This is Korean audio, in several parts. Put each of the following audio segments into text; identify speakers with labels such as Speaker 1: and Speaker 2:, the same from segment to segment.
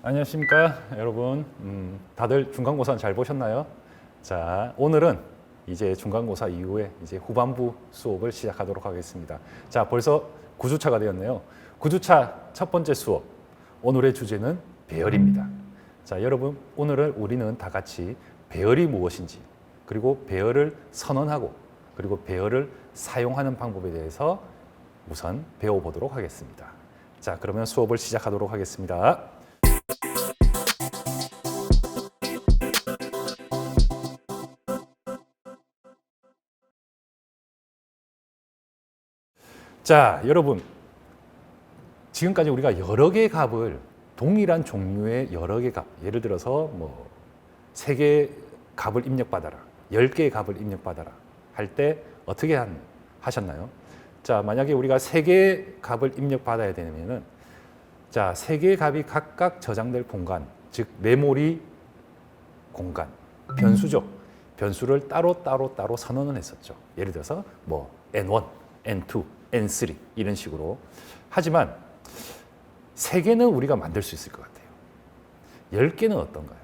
Speaker 1: 안녕하십니까 여러분. 다들 중간고사 잘 보셨나요? 자, 오늘은 이제 중간고사 이후에 이제 후반부 수업을 시작하도록 하겠습니다. 자, 벌써 9주차가 되었네요. 9주차 첫 번째 수업, 오늘의 주제는 배열입니다. 자, 여러분, 오늘은 우리는 다 같이 배열이 무엇인지, 그리고 배열을 선언하고, 그리고 배열을 사용하는 방법에 대해서 우선 배워보도록 하겠습니다. 자, 그러면 수업을 시작하도록 하겠습니다. 자, 여러분, 지금까지 우리가 여러 개의 값을, 동일한 종류의 여러 개의 값, 예를 들어서 뭐 3개의 값을 입력받아라, 10개의 값을 입력받아라 할 때 어떻게 하셨나요? 자, 만약에 우리가 3개의 값을 입력받아야 되면은, 자, 3개의 값이 각각 저장될 공간, 즉 메모리 공간, 변수죠. 변수를 따로 선언을 했었죠. 예를 들어서 뭐 N1, N2, N3 이런 식으로. 하지만 3개는 우리가 만들 수 있을 것 같아요. 10개는 어떤가요?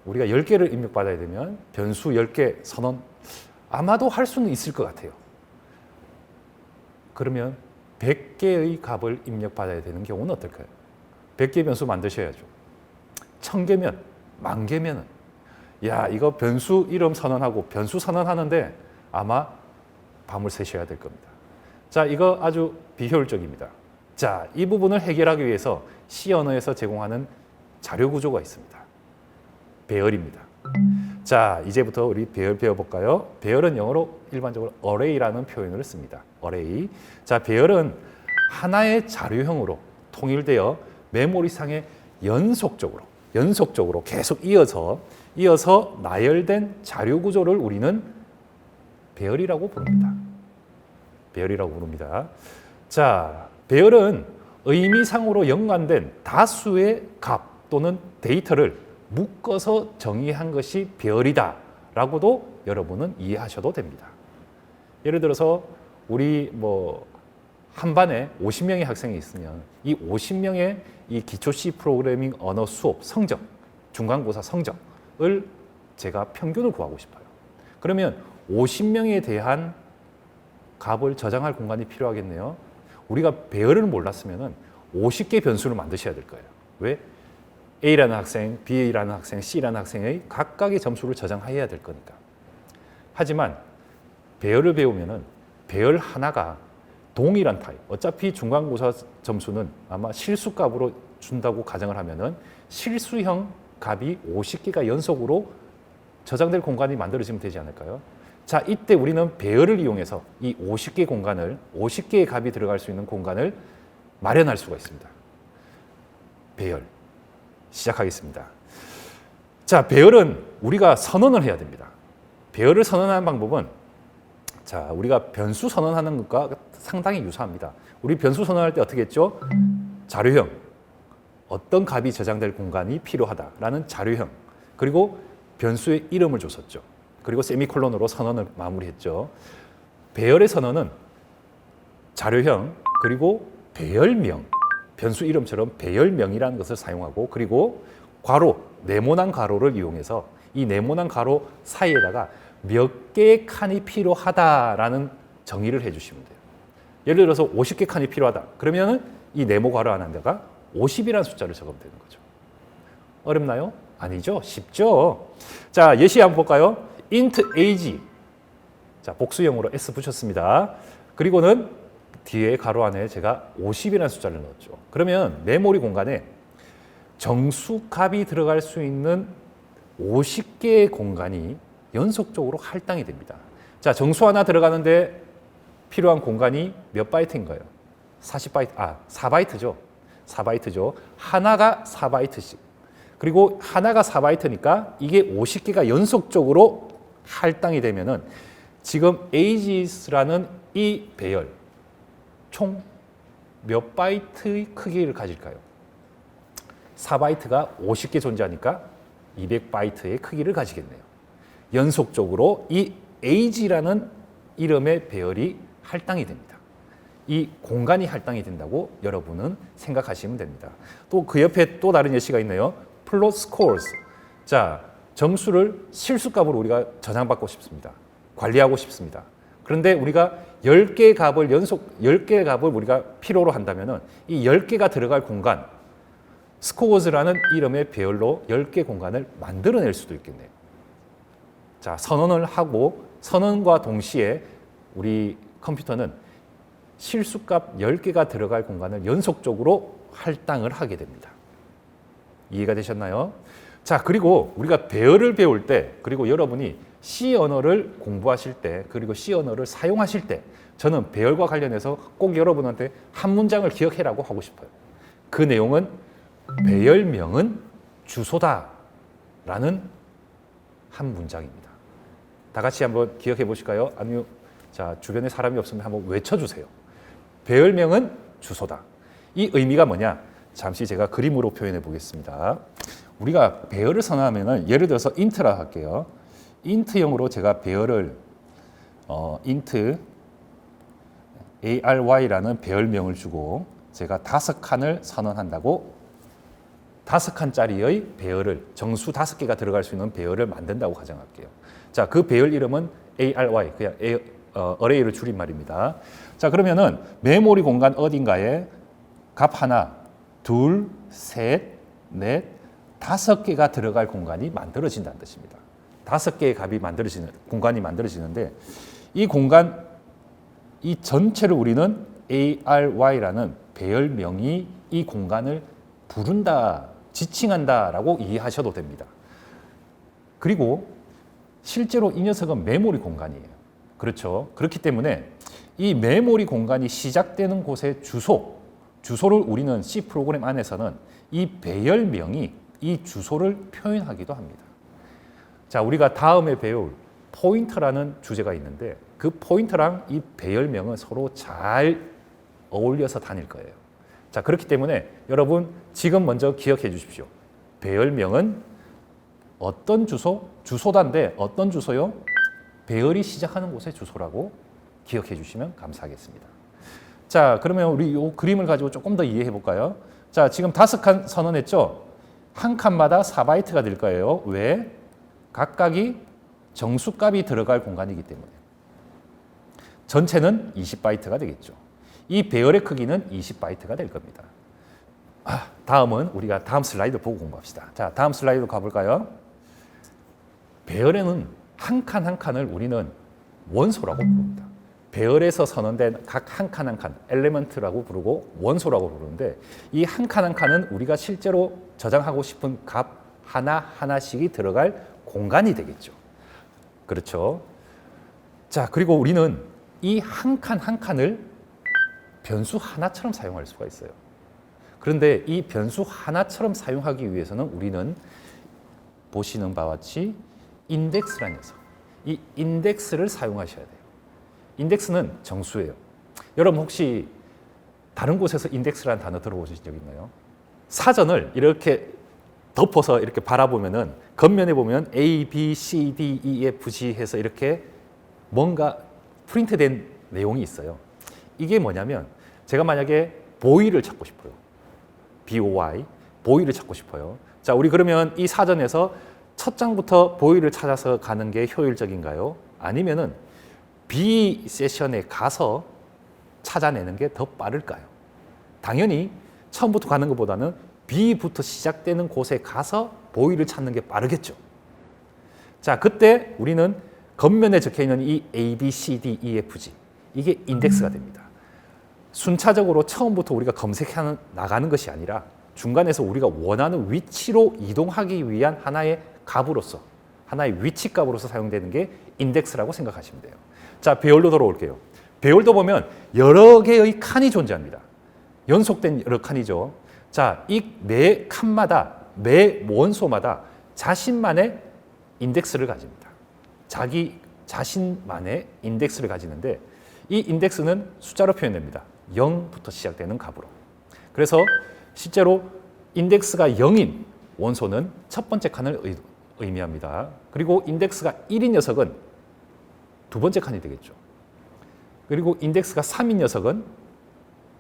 Speaker 1: 우리가 10개를 입력받아야 되면 변수 10개 선언 아마도 할 수는 있을 것 같아요. 그러면 100개의 값을 입력받아야 되는 경우는 어떨까요? 100개 변수 만드셔야죠. 1000개면, 10,000개면은, 야, 이거 변수 이름 선언하고 변수 선언하는데 아마 밤을 새셔야 될 겁니다. 자, 이거 아주 비효율적입니다. 자, 이 부분을 해결하기 위해서 C 언어에서 제공하는 자료 구조가 있습니다. 배열입니다. 자, 이제부터 우리 배열 배워볼까요? 배열은 영어로 일반적으로 array라는 표현을 씁니다. array. 자, 배열은 하나의 자료형으로 통일되어 메모리상에 연속적으로 계속 이어서 나열된 자료 구조를 우리는 배열이라고 부릅니다. 배열이라고 부릅니다. 자, 배열은 의미상으로 연관된 다수의 값 또는 데이터를 묶어서 정의한 것이 배열이다 라고도 여러분은 이해하셔도 됩니다. 예를 들어서 우리 뭐 한 반에 50명의 학생이 있으면 이 50명의 이 기초 C 프로그래밍 언어 수업 성적, 중간고사 성적을 제가 평균을 구하고 싶어요. 그러면 50명에 대한 값을 저장할 공간이 필요하겠네요. 우리가 배열을 몰랐으면 50개 변수를 만드셔야 될 거예요. 왜? A라는 학생, B라는 학생, C라는 학생의 각각의 점수를 저장해야 될 거니까. 하지만 배열을 배우면은 배열 하나가 동일한 타입, 어차피 중간고사 점수는 아마 실수값으로 준다고 가정을 하면은 실수형 값이 50개가 연속으로 저장될 공간이 만들어지면 되지 않을까요? 자, 이때 우리는 배열을 이용해서 이 50개 공간을, 50개의 값이 들어갈 수 있는 공간을 마련할 수가 있습니다. 배열. 시작하겠습니다. 자, 배열은 우리가 선언을 해야 됩니다. 배열을 선언하는 방법은, 자, 우리가 변수 선언하는 것과 상당히 유사합니다. 우리 변수 선언할 때 어떻게 했죠? 자료형. 어떤 값이 저장될 공간이 필요하다라는 자료형. 그리고 변수의 이름을 줬었죠. 그리고 세미콜론으로 선언을 마무리했죠. 배열의 선언은 자료형, 그리고 배열명, 변수 이름처럼 배열명이라는 것을 사용하고, 그리고 괄호, 네모난 괄호를 이용해서 이 네모난 괄호 사이에다가 몇 개의 칸이 필요하다라는 정의를 해주시면 돼요. 예를 들어서 50개 칸이 필요하다. 그러면 이 네모 괄호 안에다가 50이라는 숫자를 적으면 되는 거죠. 어렵나요? 아니죠. 쉽죠. 자, 예시 한번 볼까요? int age. 자, 복수형으로 s 붙였습니다. 그리고는 뒤에 가로 안에 제가 50이라는 숫자를 넣었죠. 그러면 메모리 공간에 정수값이 들어갈 수 있는 50개의 공간이 연속적으로 할당이 됩니다. 자, 정수 하나 들어가는데 필요한 공간이 몇 바이트인가요? 4바이트죠. 4바이트죠. 하나가 4바이트씩. 그리고 하나가 4바이트니까 이게 50개가 연속적으로 할당이 되면은 지금 ages라는 이 배열 총 몇 바이트의 크기를 가질까요? 4바이트가 50개 존재하니까 200바이트의 크기를 가지겠네요. 연속적으로 이 age라는 이름의 배열이 할당이 됩니다. 이 공간이 할당이 된다고 여러분은 생각하시면 됩니다. 또 그 옆에 또 다른 예시가 있네요. 플롯 스코어스. 자, 점수를 실수값으로 우리가 저장받고 싶습니다. 관리하고 싶습니다. 그런데 우리가 10개의 값을 연속 10개의 값을 우리가 필요로 한다면은 이 10개가 들어갈 공간 스코어즈라는 이름의 배열로 10개 공간을 만들어낼 수도 있겠네요. 자, 선언을 하고 선언과 동시에 우리 컴퓨터는 실수값 10개가 들어갈 공간을 연속적으로 할당을 하게 됩니다. 이해가 되셨나요? 자, 그리고 우리가 배열을 배울 때, 그리고 여러분이 C 언어를 공부하실 때, 그리고 C 언어를 사용하실 때, 저는 배열과 관련해서 꼭 여러분한테 한 문장을 기억해라고 하고 싶어요. 그 내용은 배열명은 주소다 라는 한 문장입니다. 다 같이 한번 기억해 보실까요? 아니요. 자, 주변에 사람이 없으면 한번 외쳐주세요. 배열명은 주소다. 이 의미가 뭐냐? 잠시 제가 그림으로 표현해 보겠습니다. 우리가 배열을 선언하면 예를 들어서 int라 할게요. int형으로 제가 배열을 int ary라는 배열명을 주고 제가 5칸을 선언한다고 5칸짜리의 배열을 정수 5개가 들어갈 수 있는 배열을 만든다고 가정할게요. 자, 그 배열 이름은 ARY, 그냥 어레이를 줄인 말입니다. 자, 그러면은 메모리 공간 어딘가에 값 하나, 둘, 셋, 넷, 5개가 들어갈 공간이 만들어진다는 뜻입니다. 5개의 값이 만들어지는 공간이 만들어지는데 이 공간 이 전체를 우리는 ARY라는 배열명이 이 공간을 부른다, 지칭한다라고 이해하셔도 됩니다. 그리고 실제로 이 녀석은 메모리 공간이에요. 그렇죠? 그렇기 때문에 이 메모리 공간이 시작되는 곳의 주소를 우리는 C 프로그램 안에서는 이 배열명이 이 주소를 표현하기도 합니다. 자, 우리가 다음에 배울 포인터라는 주제가 있는데 그 포인터랑 이 배열명은 서로 잘 어울려서 다닐 거예요. 자, 그렇기 때문에 여러분 지금 먼저 기억해 주십시오. 배열명은 어떤 주소단데 어떤 주소요? 배열이 시작하는 곳의 주소라고 기억해 주시면 감사하겠습니다. 자, 그러면 우리 이 그림을 가지고 조금 더 이해해 볼까요? 자, 지금 5칸 선언했죠? 한 칸마다 4바이트가 될 거예요. 왜? 각각이 정수값이 들어갈 공간이기 때문에. 전체는 20바이트가 되겠죠. 이 배열의 크기는 20바이트가 될 겁니다. 다음은 우리가 다음 슬라이드 보고 공부합시다. 자, 다음 슬라이드 가볼까요? 배열에는 한 칸 한 칸을 우리는 원소라고 부릅니다. 배열에서 선언된 각 한 칸 한 칸, 엘리먼트라고 부르고 원소라고 부르는데 이 한 칸 한 칸은 우리가 실제로 저장하고 싶은 값 하나하나씩이 들어갈 공간이 되겠죠. 그렇죠? 자, 그리고 우리는 이 한 칸 한 칸을 변수 하나처럼 사용할 수가 있어요. 그런데 이 변수 하나처럼 사용하기 위해서는 우리는 보시는 바와 같이 인덱스라는 녀석, 이 인덱스를 사용하셔야 돼요. 인덱스는 정수예요. 여러분 혹시 다른 곳에서 인덱스라는 단어 들어보신 적 있나요? 사전을 이렇게 덮어서 이렇게 바라보면은 겉면에 보면 A, B, C, D, E, F, G 해서 이렇게 뭔가 프린트된 내용이 있어요. 이게 뭐냐면 제가 만약에 boy를 찾고 싶어요. BOY, boy를 찾고 싶어요. 자, 우리 그러면 이 사전에서 첫 장부터 boy를 찾아서 가는 게 효율적인가요? 아니면은 B 세션에 가서 찾아내는 게 더 빠를까요? 당연히 처음부터 가는 것보다는 B부터 시작되는 곳에 가서 boy를 찾는 게 빠르겠죠. 자, 그때 우리는 겉면에 적혀 있는 이 A, B, C, D, E, F, G 이게 인덱스가 됩니다. 순차적으로 처음부터 우리가 검색해 나가는 것이 아니라 중간에서 우리가 원하는 위치로 이동하기 위한 하나의 값으로서 하나의 위치 값으로서 사용되는 게 인덱스라고 생각하시면 돼요. 자, 배열로 돌아올게요. 배열도 보면 여러 개의 칸이 존재합니다. 연속된 여러 칸이죠. 자, 이 매 칸마다 매 원소마다 자신만의 인덱스를 가집니다. 자기 자신만의 인덱스를 가지는데 이 인덱스는 숫자로 표현됩니다. 0부터 시작되는 값으로. 그래서 실제로 인덱스가 0인 원소는 첫 번째 칸을 의미합니다. 그리고 인덱스가 1인 녀석은 두 번째 칸이 되겠죠. 그리고 인덱스가 3인 녀석은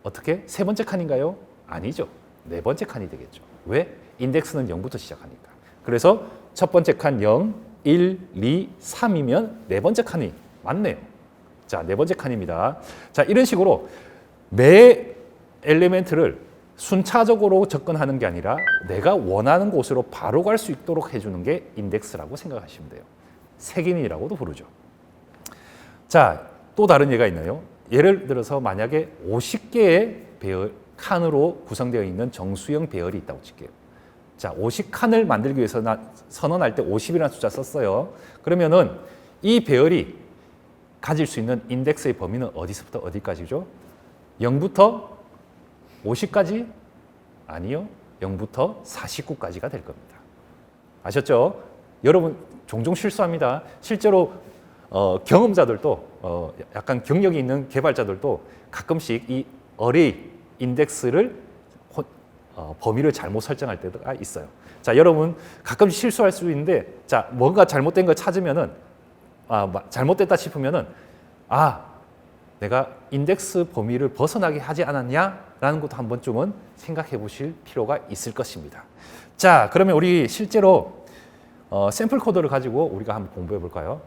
Speaker 1: 어떻게? 세 번째 칸인가요? 아니죠. 네 번째 칸이 되겠죠. 왜? 인덱스는 0부터 시작하니까. 그래서 첫 번째 칸 0, 1, 2, 3이면 네 번째 칸이 맞네요. 자, 네 번째 칸입니다. 자, 이런 식으로 매 엘리멘트를 순차적으로 접근하는 게 아니라 내가 원하는 곳으로 바로 갈 수 있도록 해주는 게 인덱스라고 생각하시면 돼요. 색인이라고도 부르죠. 자, 또 다른 예가 있나요? 예를 들어서 만약에 50개의 배열, 칸으로 구성되어 있는 정수형 배열이 있다고 칠게요. 자, 50칸을 만들기 위해서 선언할 때 50이라는 숫자 썼어요. 그러면은 이 배열이 가질 수 있는 인덱스의 범위는 어디서부터 어디까지죠? 0부터 50까지? 아니요. 0부터 49까지가 될 겁니다. 아셨죠? 여러분 종종 실수합니다. 실제로 경험자들도 약간 경력이 있는 개발자들도 가끔씩 이 어레이 인덱스를 범위를 잘못 설정할 때가 있어요. 자, 여러분 가끔씩 실수할 수 있는데 자, 뭔가 잘못된 걸 찾으면은 잘못됐다 싶으면은 내가 인덱스 범위를 벗어나게 하지 않았냐라는 것도 한 번쯤은 생각해 보실 필요가 있을 것입니다. 자, 그러면 우리 실제로 샘플 코드를 가지고 우리가 한번 공부해 볼까요?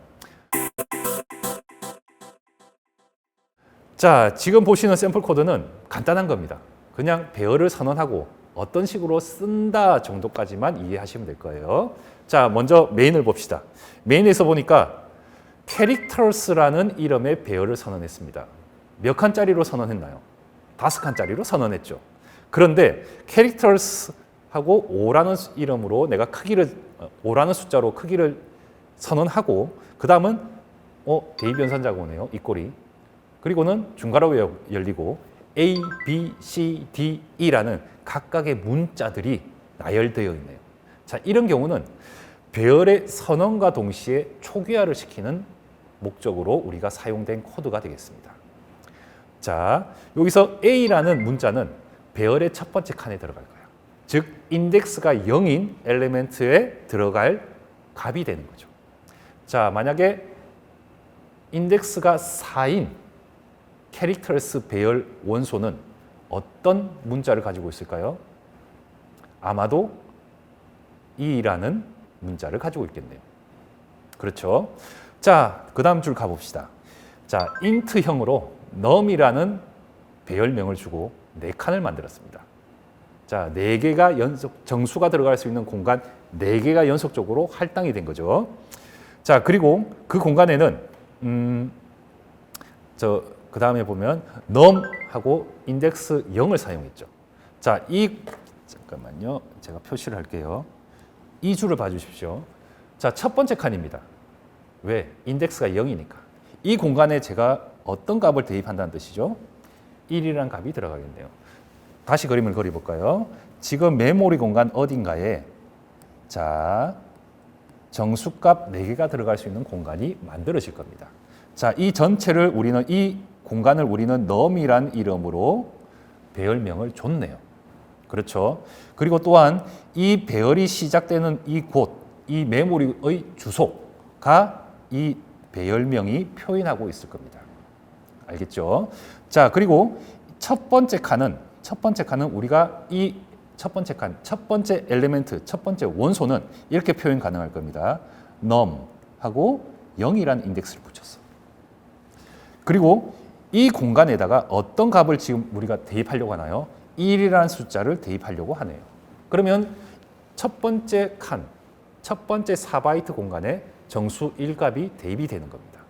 Speaker 1: 자, 지금 보시는 샘플 코드는 간단한 겁니다. 그냥 배열을 선언하고 어떤 식으로 쓴다 정도까지만 이해하시면 될 거예요. 자, 먼저 메인을 봅시다. 메인에서 보니까 캐릭터스라는 이름의 배열을 선언했습니다. 몇 칸짜리로 선언했나요? 5칸짜리로 선언했죠. 그런데 캐릭터스하고 5라는 이름으로 내가 크기를 5라는 숫자로 크기를 선언하고 그 다음은 대입 연산자가 오네요. 이 꼴이. 그리고는 중괄호 열리고 A, B, C, D, E라는 각각의 문자들이 나열되어 있네요. 자, 이런 경우는 배열의 선언과 동시에 초기화를 시키는 목적으로 우리가 사용된 코드가 되겠습니다. 자, 여기서 A라는 문자는 배열의 첫 번째 칸에 들어갈 거예요. 즉, 인덱스가 0인 엘리멘트에 들어갈 값이 되는 거죠. 자, 만약에 인덱스가 4인 캐릭터스 배열 원소는 어떤 문자를 가지고 있을까요? 아마도 E라는 문자를 가지고 있겠네요. 그렇죠? 자, 그 다음 줄 가봅시다. 자, int형으로 num이라는 배열명을 주고 4칸을 만들었습니다. 자, 4개가 정수가 들어갈 수 있는 공간 4개가 연속적으로 할당이 된 거죠. 자, 그리고 그 공간에는 그 다음에 보면 num하고 인덱스 0을 사용했죠. 자, 잠깐만요. 제가 표시를 할게요. 이 줄을 봐주십시오. 자, 첫 번째 칸입니다. 왜? 인덱스가 0이니까. 이 공간에 제가 어떤 값을 대입한다는 뜻이죠? 1이라는 값이 들어가겠네요. 다시 그림을 그려볼까요? 지금 메모리 공간 어딘가에 자, 정수값 4개가 들어갈 수 있는 공간이 만들어질 겁니다. 자, 이 전체를 이 공간을 우리는 num이란 이름으로 배열명을 줬네요. 그렇죠? 그리고 또한 이 배열이 시작되는 이 메모리의 주소가 이 배열명이 표현하고 있을 겁니다. 알겠죠? 자, 그리고 첫 번째 칸은 우리가 이 첫 번째 엘리멘트, 첫 번째 원소는 이렇게 표현 가능할 겁니다. num하고 0이라는 인덱스를 붙였어. 그리고 이 공간에다가 어떤 값을 지금 우리가 대입하려고 하나요? 1이라는 숫자를 대입하려고 하네요. 그러면 첫 번째 4바이트 공간에 정수 1값이 대입이 되는 겁니다.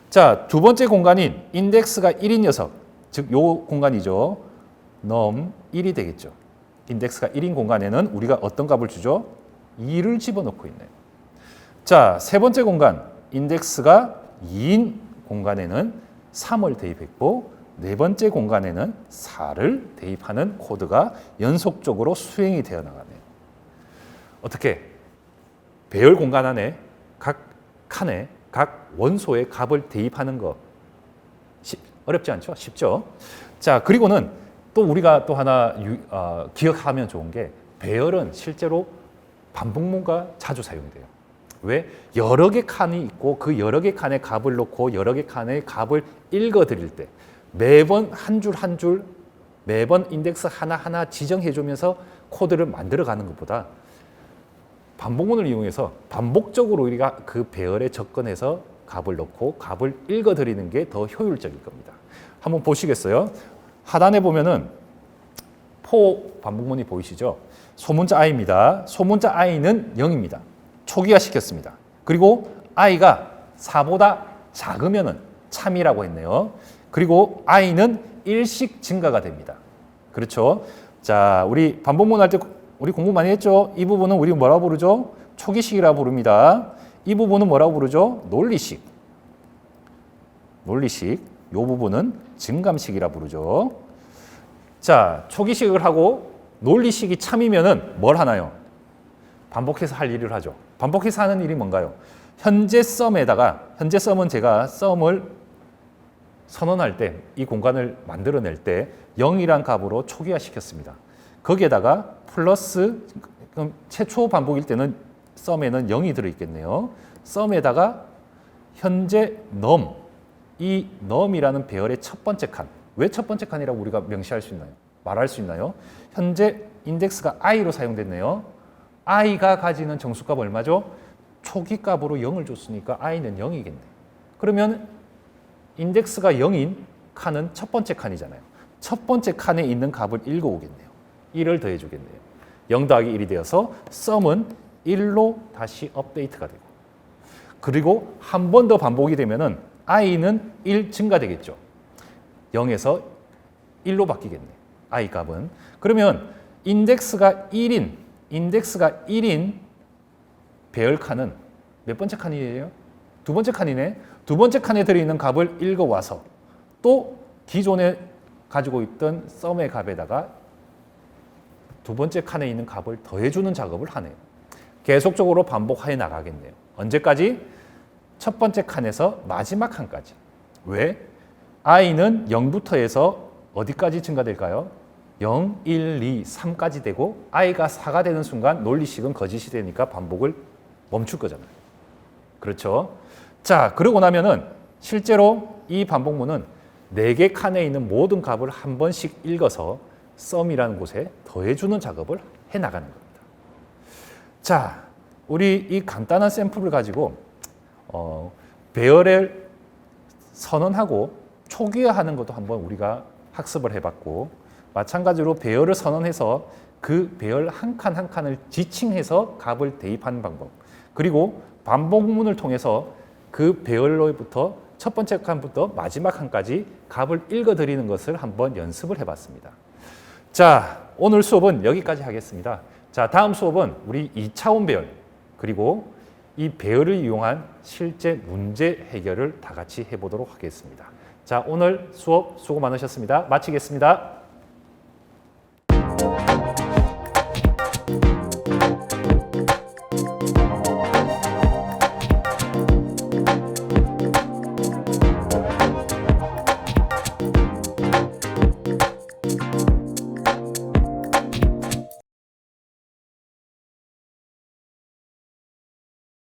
Speaker 1: 자, 두 번째 공간인 인덱스가 1인 녀석, 즉 요 공간이죠. num 1이 되겠죠. 인덱스가 1인 공간에는 우리가 어떤 값을 주죠? 2를 집어넣고 있네요. 자, 세 번째 공간, 인덱스가 2인 공간에는 3을 대입했고 네 번째 공간에는 4를 대입하는 코드가 연속적으로 수행이 되어 나가네요. 어떻게? 배열 공간 안에 각 칸에 각 원소의 값을 대입하는 거 어렵지 않죠? 쉽죠? 자, 그리고는 또 우리가 또 하나 기억하면 좋은 게 배열은 실제로 반복문과 자주 사용돼요. 왜? 여러 개 칸이 있고 그 여러 개 칸에 값을 넣고 여러 개 칸의 값을 읽어 드릴 때 매번 한 줄 한 줄 매번 인덱스 하나하나 지정해 주면서 코드를 만들어 가는 것보다 반복문을 이용해서 반복적으로 우리가 그 배열에 접근해서 값을 넣고 값을 읽어 드리는 게 더 효율적일 겁니다. 한번 보시겠어요? 하단에 보면은 포 반복문이 보이시죠? 소문자 i입니다. 소문자 i는 0입니다. 초기화 시켰습니다. 그리고 i가 4보다 작으면은 참이라고 했네요. 그리고 i는 1씩 증가가 됩니다. 그렇죠? 자, 우리 반복문 할 때 우리 공부 많이 했죠? 이 부분은 우리 뭐라고 부르죠? 초기식이라고 부릅니다. 이 부분은 뭐라고 부르죠? 논리식. 논리식. 이 부분은 증감식이라고 부르죠. 자, 초기식을 하고 논리식이 참이면은 뭘 하나요? 반복해서 할 일을 하죠. 반복해서 하는 일이 뭔가요? 현재 썸에다가, 현재 썸은 제가 썸을 선언할 때, 이 공간을 만들어낼 때 0이란 값으로 초기화 시켰습니다. 거기에다가 플러스, 그럼 최초 반복일 때는 썸에는 0이 들어있겠네요. 썸에다가 현재 넘, 이 넘이라는 배열의 첫 번째 칸. 왜 첫 번째 칸이라고 우리가 명시할 수 있나요? 말할 수 있나요? 현재 인덱스가 i로 사용됐네요. i가 가지는 정수값 얼마죠? 초기 값으로 0을 줬으니까 i는 0이겠네. 그러면 인덱스가 0인 칸은 첫 번째 칸이잖아요. 첫 번째 칸에 있는 값을 읽어오겠네요. 1을 더해주겠네요. 0 더하기 1이 되어서 썸은 1로 다시 업데이트가 되고, 그리고 한 번 더 반복이 되면은 i는 1 증가되겠죠. 0에서 1로 바뀌겠네. i 값은. 그러면 인덱스가 1인 배열 칸은 몇 번째 칸이에요? 두 번째 칸이네. 두 번째 칸에 들어있는 값을 읽어와서 또 기존에 가지고 있던 썸의 값에다가 두 번째 칸에 있는 값을 더해주는 작업을 하네요. 계속적으로 반복해 나가겠네요. 언제까지? 첫 번째 칸에서 마지막 칸까지. 왜? i는 0부터 해서 어디까지 증가될까요? 0, 1, 2, 3까지 되고 i가 4가 되는 순간 논리식은 거짓이 되니까 반복을 멈출 거잖아요. 그렇죠? 자, 그러고 나면은 실제로 이 반복문은 4개 칸에 있는 모든 값을 한 번씩 읽어서 썸이라는 곳에 더해주는 작업을 해나가는 겁니다. 자, 우리 이 간단한 샘플을 가지고 배열을 선언하고 초기화하는 것도 한번 우리가 학습을 해봤고, 마찬가지로 배열을 선언해서 그 배열 한 칸 한 칸을 지칭해서 값을 대입하는 방법, 그리고 반복문을 통해서 그 배열로부터 첫 번째 칸부터 마지막 칸까지 값을 읽어드리는 것을 한번 연습을 해봤습니다. 자, 오늘 수업은 여기까지 하겠습니다. 자, 다음 수업은 우리 2차원 배열, 그리고 이 배열을 이용한 실제 문제 해결을 다 같이 해보도록 하겠습니다. 자, 오늘 수업 수고 많으셨습니다. 마치겠습니다.